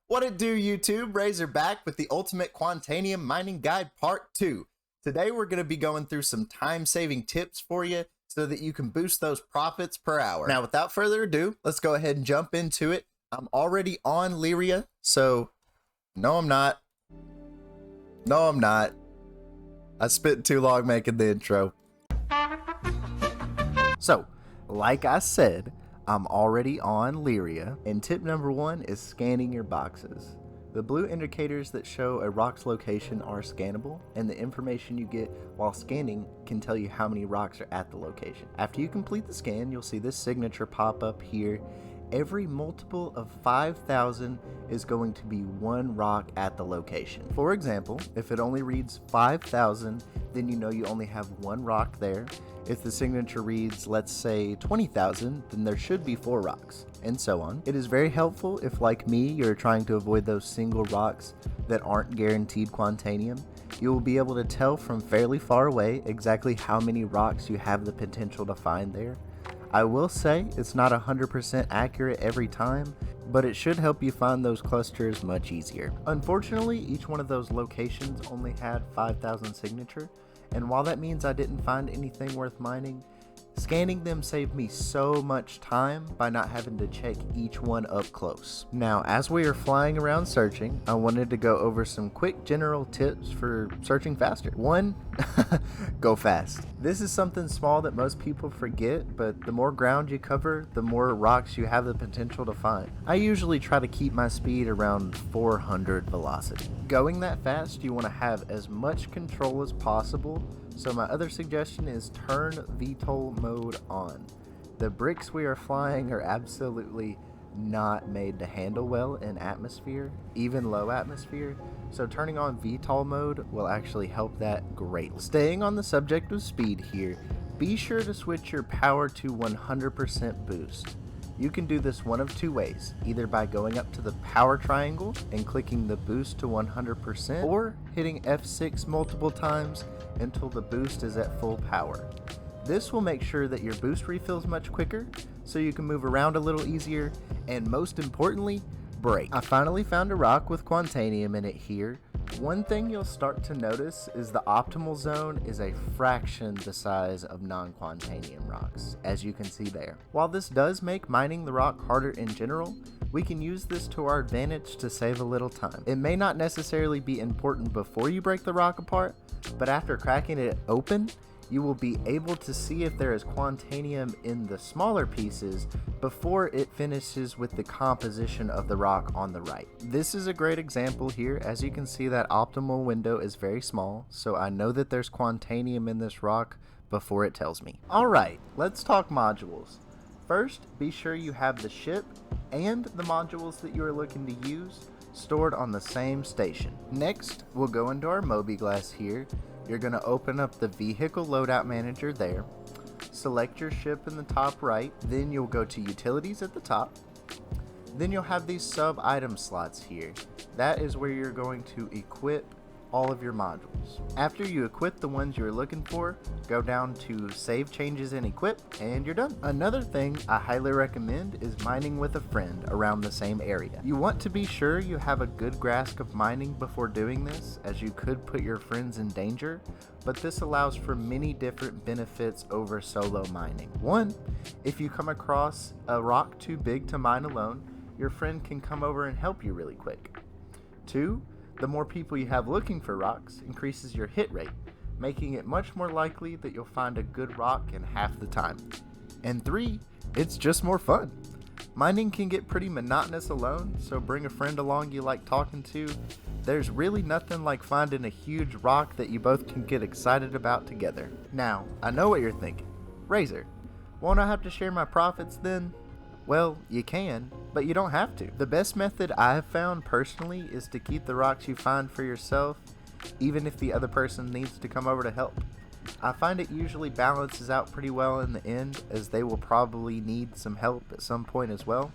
What it do, YouTube? Razor back with the Ultimate Quantanium Mining Guide Part 2. Today we're going to be going through some time-saving tips for you so that you can boost those profits per hour. Now, without further ado, let's go ahead and jump into it. I'm already on Lyria, so no, I'm not. I spent too long making the intro. So, like I said, I'm already on Lyria, and tip number 1 is scanning your boxes. The blue indicators that show a rock's location are scannable, and the information you get while scanning can tell you how many rocks are at the location. After you complete the scan, you'll see this signature pop up here. Every multiple of 5,000 is going to be one rock at the location. For example, if it only reads 5,000, then you know you only have one rock there. If the signature reads, let's say 20,000, then there should be 4 rocks, and so on. It is very helpful if, like me, you're trying to avoid those single rocks that aren't guaranteed Quantanium. You will be able to tell from fairly far away exactly how many rocks you have the potential to find there. I will say it's not 100% accurate every time, but it should help you find those clusters much easier. Unfortunately, each one of those locations only had 5,000 signature, and while that means I didn't find anything worth mining, scanning them saved me so much time by not having to check each one up close. Now, as we are flying around searching, I wanted to go over some quick general tips for searching faster. 1, go fast. This is something small that most people forget, but the more ground you cover, the more rocks you have the potential to find. I usually try to keep my speed around 400 velocity. Going that fast, you want to have as much control as possible. So my other suggestion is turn Vtol mode on. The bricks we are flying are absolutely not made to handle well in atmosphere, even low atmosphere, so turning on Vtol mode will actually help that greatly. Staying on the subject of speed here, be sure to switch your power to 100% boost. You can do this one of 2 ways, either by going up to the power triangle and clicking the boost to 100%, or hitting F6 multiple times until the boost is at full power. This will make sure that your boost refills much quicker, so you can move around a little easier, and most importantly, brake. I finally found a rock with Quantanium in it here. One thing you'll start to notice is the optimal zone is a fraction the size of non-Quantanium rocks, as you can see there. While this does make mining the rock harder in general, we can use this to our advantage to save a little time. It may not necessarily be important before you break the rock apart, but after cracking it open, you will be able to see if there is Quantanium in the smaller pieces before it finishes with the composition of the rock on the right. This is a great example here. As you can see, that optimal window is very small, so I know that there's Quantanium in this rock before it tells me. Alright, let's talk modules. First, be sure you have the ship and the modules that you are looking to use stored on the same station. Next, we'll go into our mobiGlas here. You're going to open up the vehicle loadout manager there, select your ship in the top right, then you'll go to utilities at the top, then you'll have these sub item slots here. That is where you're going to equip all of your modules. After you equip the ones you're looking for, go down to save changes and equip, and you're done. Another thing I highly recommend is mining with a friend around the same area. You want to be sure you have a good grasp of mining before doing this, as you could put your friends in danger, but this allows for many different benefits over solo mining. 1, if you come across a rock too big to mine alone, your friend can come over and help you really quick. 2, the more people you have looking for rocks increases your hit rate, making it much more likely that you'll find a good rock in half the time. And 3, it's just more fun. Mining can get pretty monotonous alone, so bring a friend along you like talking to. There's really nothing like finding a huge rock that you both can get excited about together. Now, I know what you're thinking. Razor, won't I have to share my profits then? Well, you can, but you don't have to. The best method I have found personally is to keep the rocks you find for yourself, even if the other person needs to come over to help. I find it usually balances out pretty well in the end, as they will probably need some help at some point as well,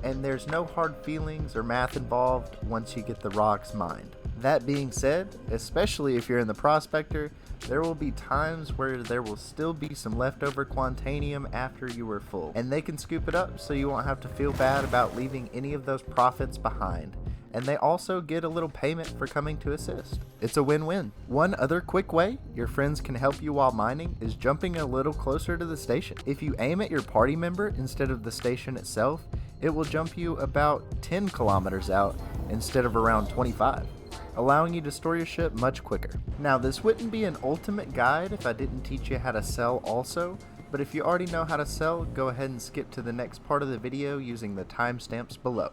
and there's no hard feelings or math involved once you get the rocks mined. That being said, especially if you're in the prospector, there will be times where there will still be some leftover Quantanium after you are full, and they can scoop it up so you won't have to feel bad about leaving any of those profits behind. and they also get a little payment for coming to assist. It's a win-win. One other quick way your friends can help you while mining is jumping a little closer to the station. If you aim at your party member instead of the station itself, it will jump you about 10 kilometers out instead of around 25, allowing you to store your ship much quicker. Now, this wouldn't be an ultimate guide if I didn't teach you how to sell also, but if you already know how to sell, go ahead and skip to the next part of the video using the timestamps below.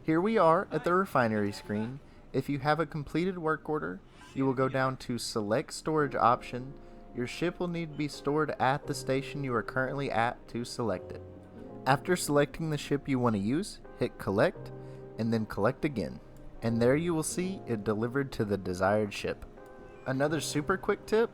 Here we are at the refinery screen. If you have a completed work order, you will go down to select storage option. Your ship will need to be stored at the station you are currently at to select it. After selecting the ship you want to use, hit collect and then collect again. And there you will see it delivered to the desired ship. Another super quick tip,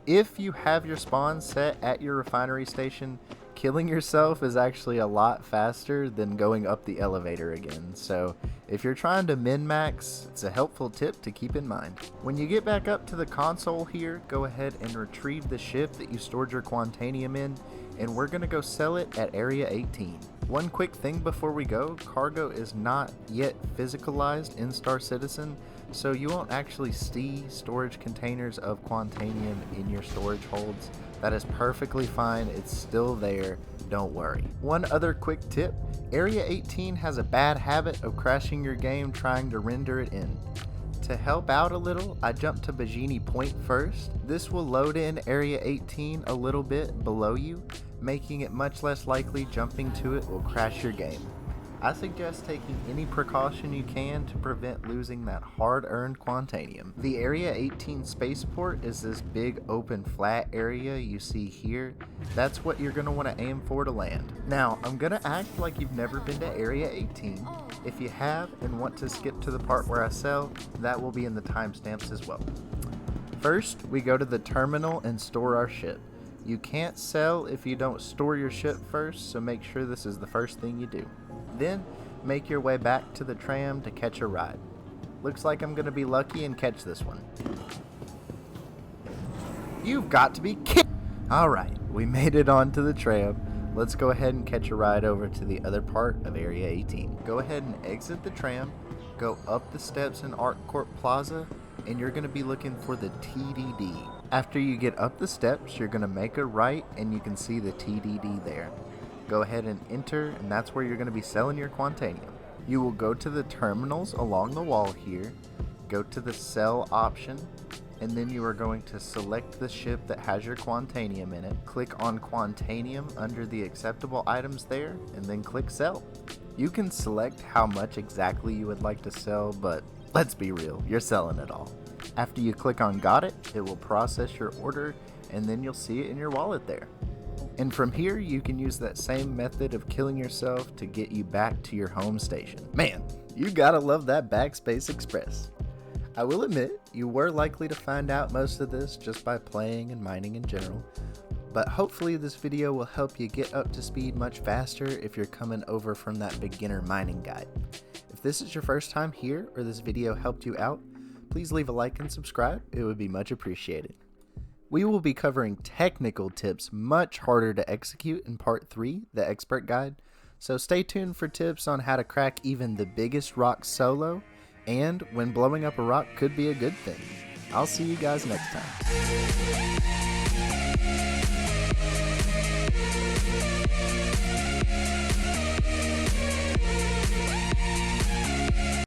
if you have your spawn set at your refinery station, killing yourself is actually a lot faster than going up the elevator again. So if you're trying to min-max, it's a helpful tip to keep in mind. When you get back up to the console here, go ahead and retrieve the ship that you stored your Quantanium in, and we're going to go sell it at Area 18. One quick thing before we go, cargo is not yet physicalized in Star Citizen, so you won't actually see storage containers of Quantanium in your storage holds. That is perfectly fine, it's still there, don't worry. One other quick tip, Area 18 has a bad habit of crashing your game trying to render it in. To help out a little, I jumped to Bajini Point first. This will load in Area 18 a little bit below you, making it much less likely jumping to it will crash your game. I suggest taking any precaution you can to prevent losing that hard-earned Quantanium. The Area 18 spaceport is this big open flat area you see here. That's what you're going to want to aim for to land. Now, I'm going to act like you've never been to Area 18. If you have and want to skip to the part where I sell, that will be in the timestamps as well. First, we go to the terminal and store our ship. You can't sell if you don't store your ship first, so make sure this is the first thing you do. Then, make your way back to the tram to catch a ride. Looks like I'm going to be lucky and catch this one. You've got to be kidding! Alright, we made it onto the tram. Let's go ahead and catch a ride over to the other part of Area 18. Go ahead and exit the tram, go up the steps in ArcCorp Plaza, and you're going to be looking for the TDD. After you get up the steps, you're going to make a right and you can see the TDD there. Go ahead and enter, and that's where you're going to be selling your Quantanium. You will go to the terminals along the wall here, go to the sell option, and then you are going to select the ship that has your Quantanium in it. Click on Quantanium under the acceptable items there, and then click sell. You can select how much exactly you would like to sell, but let's be real, you're selling it all. After you click on got it, it will process your order, and then you'll see it in your wallet there. And from here, you can use that same method of killing yourself to get you back to your home station. Man, you gotta love that Backspace Express. I will admit, you were likely to find out most of this just by playing and mining in general, but hopefully this video will help you get up to speed much faster if you're coming over from that beginner mining guide. If this is your first time here or this video helped you out, please leave a like and subscribe, it would be much appreciated. We will be covering technical tips much harder to execute in part 3, the expert guide, so stay tuned for tips on how to crack even the biggest rocks solo, and when blowing up a rock could be a good thing. I'll see you guys next time.